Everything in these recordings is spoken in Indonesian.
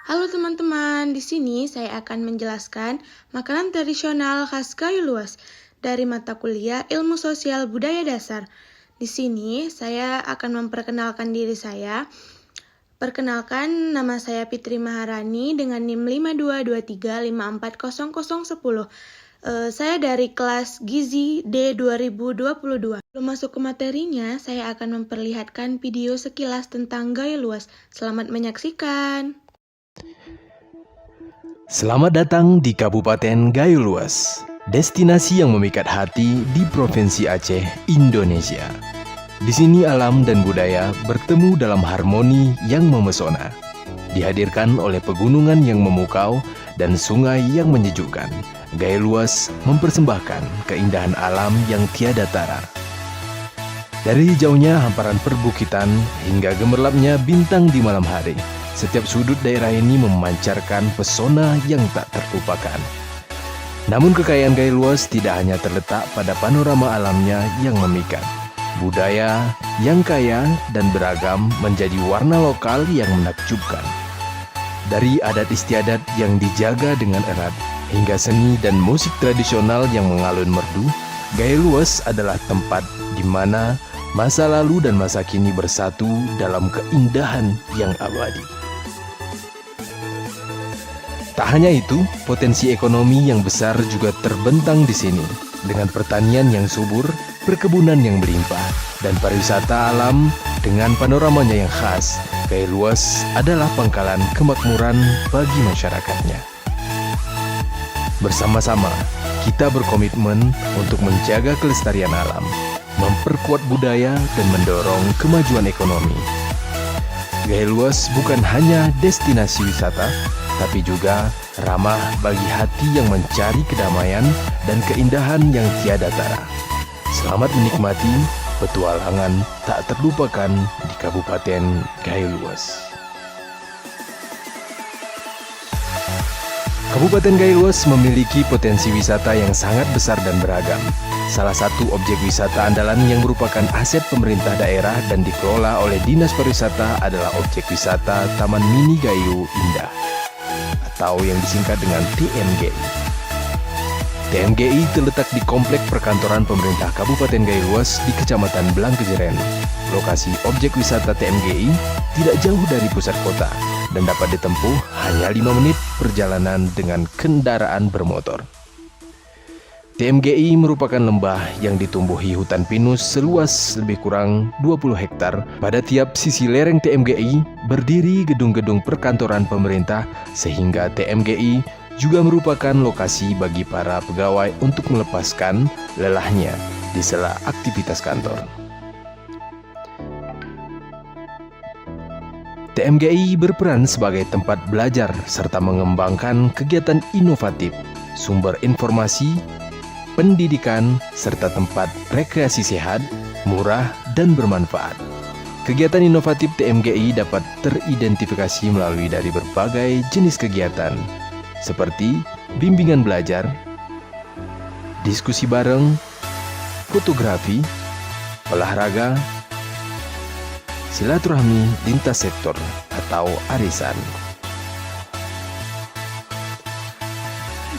Halo teman-teman, di sini saya akan menjelaskan makanan tradisional khas Gayo Luas dari mata kuliah Ilmu Sosial Budaya Dasar. Di sini saya akan memperkenalkan diri saya. Perkenalkan, nama saya Fitri Maharani dengan NIM 5223540010. Saya dari kelas Gizi D 2022. Sebelum masuk ke materinya, saya akan memperlihatkan video sekilas tentang Gayo Luas. Selamat menyaksikan. Selamat datang di Kabupaten Gayo Luas, destinasi yang memikat hati di Provinsi Aceh, Indonesia. Di sini alam dan budaya bertemu dalam harmoni yang memesona. Dihadirkan oleh pegunungan yang memukau dan sungai yang menyejukkan, Gayo Luas mempersembahkan keindahan alam yang tiada tara. Dari hijaunya hamparan perbukitan hingga gemerlapnya bintang di malam hari, setiap sudut daerah ini memancarkan pesona yang tak terlupakan. Namun kekayaan Gayo Luas tidak hanya terletak pada panorama alamnya yang memikat. Budaya yang kaya dan beragam menjadi warna lokal yang menakjubkan. Dari adat istiadat yang dijaga dengan erat, hingga seni dan musik tradisional yang mengalun merdu, Gayo Luas adalah tempat di mana masa lalu dan masa kini bersatu dalam keindahan yang abadi. Tak hanya itu, potensi ekonomi yang besar juga terbentang di sini, dengan pertanian yang subur, perkebunan yang berlimpah, dan pariwisata alam dengan panoramanya yang khas. Gayo Luas adalah pangkalan kemakmuran bagi masyarakatnya. Bersama-sama, kita berkomitmen untuk menjaga kelestarian alam, memperkuat budaya, dan mendorong kemajuan ekonomi. Gayo Luas bukan hanya destinasi wisata, tapi juga ramah bagi hati yang mencari kedamaian dan keindahan yang tiada tara. Selamat menikmati petualangan tak terlupakan di Kabupaten Gayo Luas. Kabupaten Gayo Luas memiliki potensi wisata yang sangat besar dan beragam. Salah satu objek wisata andalan yang merupakan aset pemerintah daerah dan dikelola oleh Dinas Pariwisata adalah objek wisata Taman Mini Gayo Indah, atau yang disingkat dengan TMGI. TMGI terletak di Komplek Perkantoran Pemerintah Kabupaten Gayo Luas di Kecamatan Blangkejeren. Lokasi objek wisata TMGI tidak jauh dari pusat kota dan dapat ditempuh hanya 5 menit perjalanan dengan kendaraan bermotor. TMGI merupakan lembah yang ditumbuhi hutan pinus seluas lebih kurang 20 hektar. Pada tiap sisi lereng TMGI berdiri gedung-gedung perkantoran pemerintah, sehingga TMGI juga merupakan lokasi bagi para pegawai untuk melepaskan lelahnya di sela aktivitas kantor. TMGI berperan sebagai tempat belajar serta mengembangkan kegiatan inovatif, sumber informasi, pendidikan, serta tempat rekreasi sehat, murah, dan bermanfaat. Kegiatan inovatif TMGI dapat teridentifikasi melalui dari berbagai jenis kegiatan, seperti bimbingan belajar, diskusi bareng, fotografi, olahraga, silaturahmi lintas sektor atau arisan.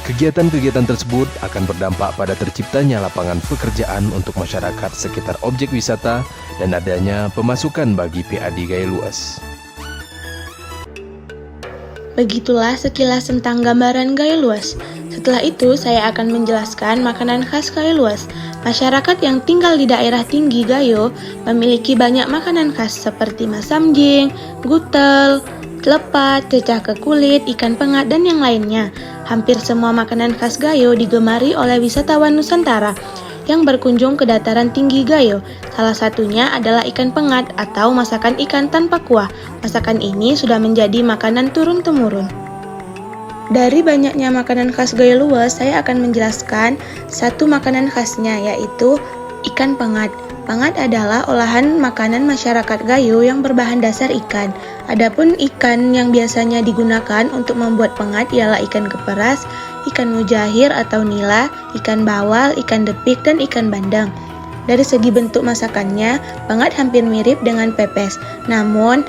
Kegiatan-kegiatan tersebut akan berdampak pada terciptanya lapangan pekerjaan untuk masyarakat sekitar objek wisata dan adanya pemasukan bagi PAD Gayo Luas. Begitulah sekilas tentang gambaran Gayo Luas. Setelah itu, saya akan menjelaskan makanan khas Gayo Luas. Masyarakat yang tinggal di daerah tinggi Gayo memiliki banyak makanan khas seperti masamjing, gutel, lepat, cecah ke kulit, ikan pengat, dan yang lainnya. Hampir semua makanan khas Gayo digemari oleh wisatawan Nusantara yang berkunjung ke dataran tinggi Gayo. Salah satunya adalah ikan pengat atau masakan ikan tanpa kuah. Masakan ini sudah menjadi makanan turun-temurun. Dari banyaknya makanan khas Gayo Luas, saya akan menjelaskan satu makanan khasnya, yaitu ikan pengat. Pengat adalah olahan makanan masyarakat Gayo yang berbahan dasar ikan. Adapun ikan yang biasanya digunakan untuk membuat pengat ialah ikan keperas, ikan mujahir atau nila, ikan bawal, ikan depik, dan ikan bandeng. Dari segi bentuk masakannya, pengat hampir mirip dengan pepes. Namun,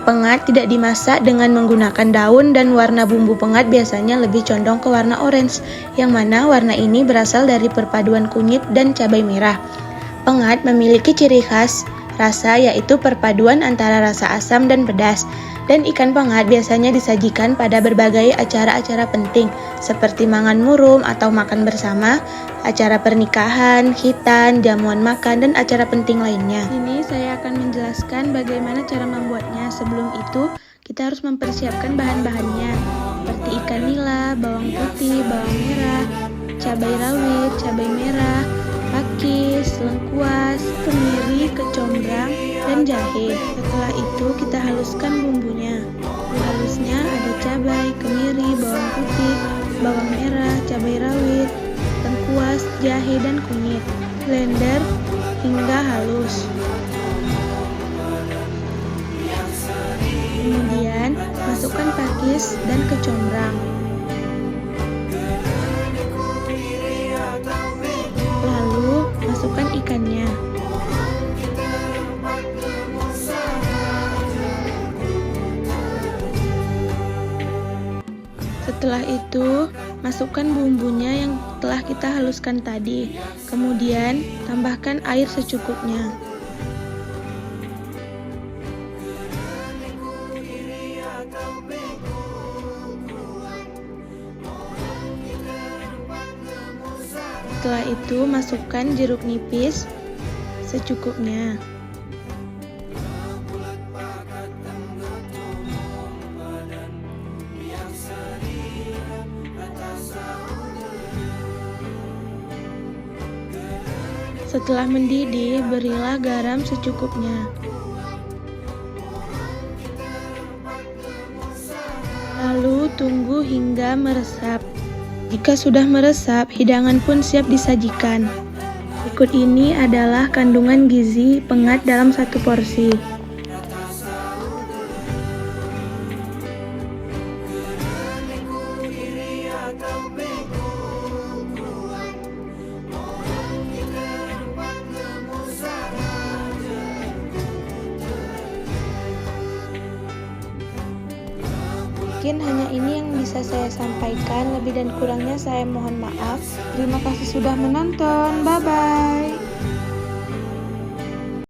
Pengat tidak dimasak dengan menggunakan daun dan warna bumbu pengat biasanya lebih condong ke warna orange, yang mana warna ini berasal dari perpaduan kunyit dan cabai merah. Pengat memiliki ciri khas rasa yaitu perpaduan antara rasa asam dan pedas, dan ikan pengat biasanya disajikan pada berbagai acara-acara penting seperti mangan murum atau makan bersama, acara pernikahan, khitan, jamuan makan, dan acara penting lainnya. Ini saya akan menjelaskan bagaimana cara membuatnya. Sebelum itu, kita harus mempersiapkan bahan-bahannya, seperti ikan nila, bawang putih, bawang merah, cabai rawit, cabai merah, pakis, lengkuas, kemiri, kecombrang, dan jahe. Setelah itu kita haluskan bumbunya. Halusnya ada cabai, kemiri, bawang putih, bawang merah, cabai rawit, lengkuas, jahe, dan kunyit. Blender hingga halus. Kemudian masukkan pakis dan kecombrang. Lalu masukkan ikannya. Setelah itu, masukkan bumbunya yang telah kita haluskan tadi. Kemudian, tambahkan air secukupnya. Setelah itu, masukkan jeruk nipis secukupnya. Setelah mendidih, berilah garam secukupnya. Lalu tunggu hingga meresap. Jika sudah meresap, hidangan pun siap disajikan. Berikut ini adalah kandungan gizi pengat dalam satu porsi. Mungkin hanya ini yang bisa saya sampaikan, lebih dan kurangnya saya mohon maaf. Terima kasih sudah menonton, bye-bye.